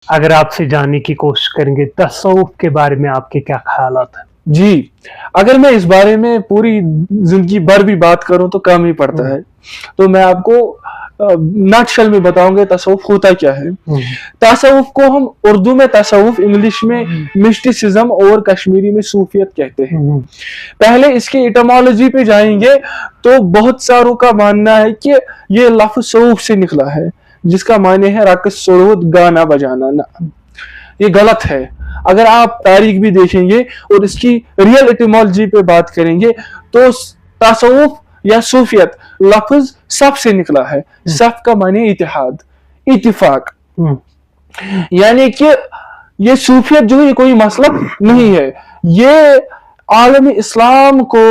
अगर आपसे जानने की कोशिश करेंगे तसव्वुफ के बारे में आपके क्या ख्यालात हैं? जी, अगर मैं इस बारे में पूरी ज़िंदगी भर भी बात करूँ तो कम ही पड़ता है। तो मैं आपको नटशल में बताऊँगा तसव्वुफ होता क्या है। तसव्वुफ को हम उर्दू में तसव्वुफ, इंग्लिश में मिस्टिसिज्म और कश्मीरी में सूफियत कहते हैं। पहले इसके एटमोलॉजी पे जाएंगे तो बहुत सारों का मानना है कि ये लफ्ज़ सऊफ से निकला है, जिसका माने है रक़्स, सुरूद, गाना बजाना। ना, ये गलत है। अगर आप तारीख भी देखेंगे और इसकी रियल एटिमोलॉजी पे बात करेंगे तो तसव्वुफ या सूफियत लफ्ज सफ से निकला है। सफ का माने इतिहाद, इत्तिफाक। यानी कि ये सूफियत जो है ये कोई मसलब नहीं है, ये आलम इस्लाम को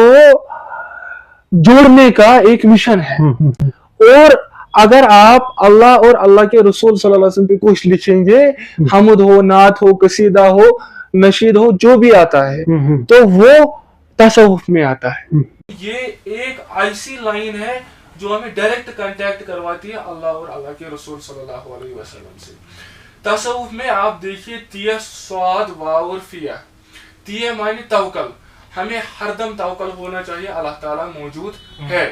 जोड़ने का एक मिशन है। और अगर आप अल्लाह और अल्लाह के रसूल सल्लल्लाहु अलैहि वसल्लम पे कुछ लिखेंगे, हमद हो, नात हो, कसीदा हो, नशीद हो, जो भी आता है तो वो तसव्वुफ में आता है। ये एक ऐसी लाइन है जो हमें डायरेक्ट कांटेक्ट करवाती है अल्लाह और अल्लाह के रसूल सल्लल्लाहु अलैहि वसल्लम से। तसव्वुफ में आप देखिए तिया, स्वाद, वाव और फिया। तिया माने तवक्कल, हमें हरदम तवक्कल होना चाहिए, अल्लाह ताला मौजूद है।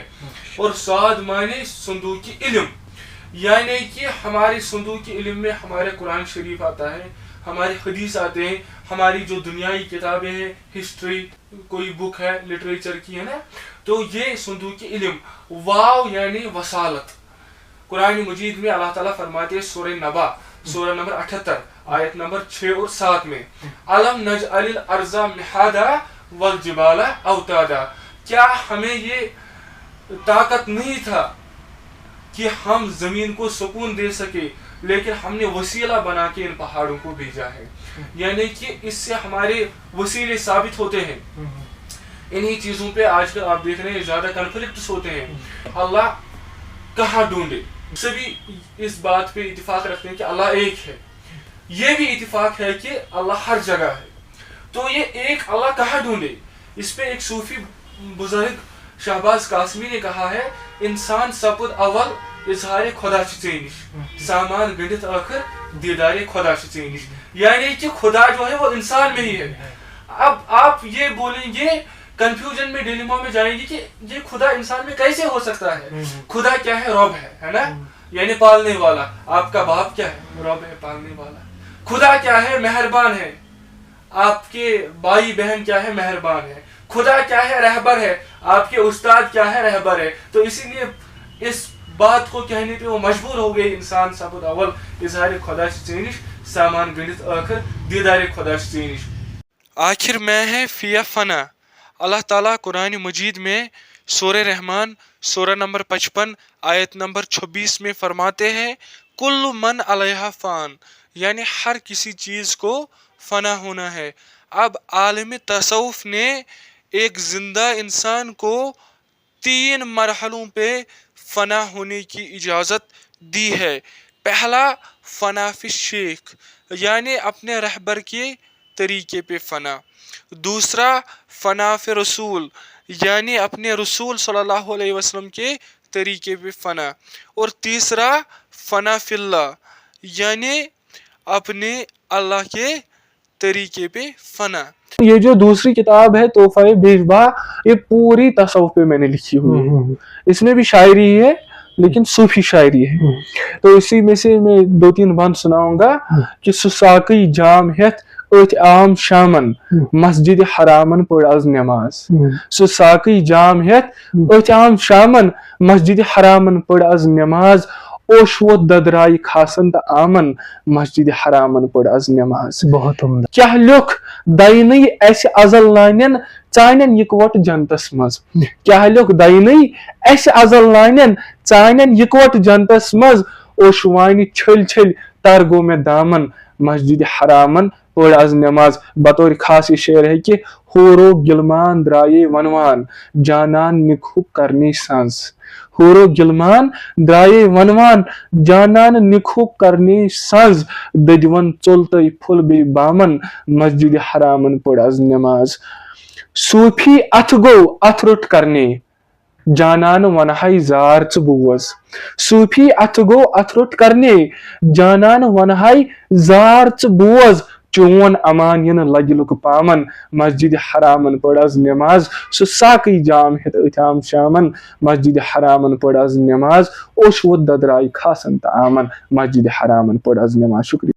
और स्वाद माने सुंदूकी इल्म, यानी कि हमारे सुंदूकी इल्म में हमारे कुरान शरीफ आता है, हमारे हदीस आते हैं, हमारी जो दुनियाई किताबें हैं, हिस्ट्री कोई बुक है लिटरेचर की, है ना, तो ये सुंदूकी इल्म। वाव यानी वसालत, कुरान मजीद में अल्लाह ताला फरमाते हैं सूरह नबा, सूरह नंबर 78 आयत नंबर 6 और 7 में, अलम नजअलिल अर्ज़ा मिहादा वल जिबाला औतादा, क्या हमें ये ताकत नहीं था कि हम जमीन को सुकून दे सके, लेकिन हमने वसीला बना के इन पहाड़ों को भेजा है। यानी कि इससे हमारे वसीले साबित होते हैं। इन्हीं चीजों पे आजकल आप देख रहे हैं ज्यादा कॉन्फ्लिक्ट्स होते हैं। अल्लाह कहाँ ढूंढे, सभी इस बात पे इत्तेफाक रखते हैं कि अल्लाह एक है। ये भी इत्तेफाक है कि अल्लाह हर जगह है। तो ये एक अल्लाह कहाँ ढूंढे, इस पे एक सूफी बुजुर्ग शहबाज कासमी ने कहा है, इंसान सपुद अवल इजहार खुदा चीनिश, सामान गणित आखिर दीदार खुदा चीनिश। यानी कि खुदा जो है वो इंसान में ही है। अब आप ये बोलेंगे, कंफ्यूजन में, डिलेमा में जाएंगे कि ये खुदा इंसान में कैसे हो सकता है। खुदा क्या है? रब है ना, यानी पालने वाला। आपका बाप क्या है? रब है, पालने वाला। खुदा क्या है? मेहरबान है। आपके भाई बहन क्या है? मेहरबान है। खुदा क्या है? रहबर है। आपके उस्ताद क्या है? रहबर है। तो इसीलिए इस बात को कहने पे वो मजबूर हो गए, इंसान सबुद अवल इजहार खुदा चीनिश, सामान गणित आखिर दीदार खुदा चीनिश। आखिर में है फिया फना। अल्लाह ताला कुरान मजीद में सूरह रहमान सूरह नंबर 55 आयत नंबर 26 में फरमाते हैं, कुल्लु मन अलैहा फान, यानी हर किसी चीज़ को फना होना है। अब आलिम तसव्वुफ ने एक जिंदा इंसान को 3 मरहलों पे फना होने की इजाज़त दी है। पहला फना फी शेख, यानी अपने रहबर के तरीके पे फना। दूसरा फना फी रसूल, यानी अपने रसूल सल्लल्लाहु अलैहि वसल्लम के तरीके पे फना। और तीसरा फना फिल्लाह, यानी अपने अल्लाह के तरीके पे फना। ये जो दूसरी किताब है तोहफा बेशबा, ये पूरी तसव्वुफ पे मैंने लिखी हुई है। इसमें भी शायरी है, लेकिन सूफी शायरी है। तो इसी में से मैं 2-3 बात सुनाऊंगा कि सुसाकी जाम हेत उत आम शामन मस्जिद हरामन पढ़ अज नमाज। सुसाकी जाम हेत उत आम शामन मस्जिद हरामन पढ़ अज नमाज, ओशवो ददराई खासन द आमन मस्जिद हरामन पढ़ अज नमाज। बहुत उम्दा। क्या लुख दाइनई ऐसे अजल लानन चानन इकवट जनतस मज। क्या लुख दाइनई ऐसे अजल लानन चानन इकवट जनतस मज, ओशवानी छल छल तरगो में दामन मस्जिद हरामन पढ़ अज नमाज। बतौर खास ये शेर है कि होरो गिलमान द्राये वनवान जानान निखुब करनी सांस। होरो गिलमान द्राये वनवान जानान निखुब करनी सांस, दजवन चलते फुल बे बामन मस्जिद हरामन पढ़ अज नमाज। सूफी अथ गो अथ रुट करने, جانان ونہائی زار ژٕ بوز صوفی اتھ گو اتھ روٚٹ کرنے جانان ونہائی زار ژٕ بوز چون امان ین لگہِ لُکہٕ پامن مسجد حرامن پٔر آز نماز سُہ ساقٕے جام ہیٚتھ أتھام شامن مسجد حرامن پٔر آز نماز اوٚش ووٚتھ ددراے کھاسن تہٕ آمن مسجد حرامن پٔر آز نماز. شکریہ.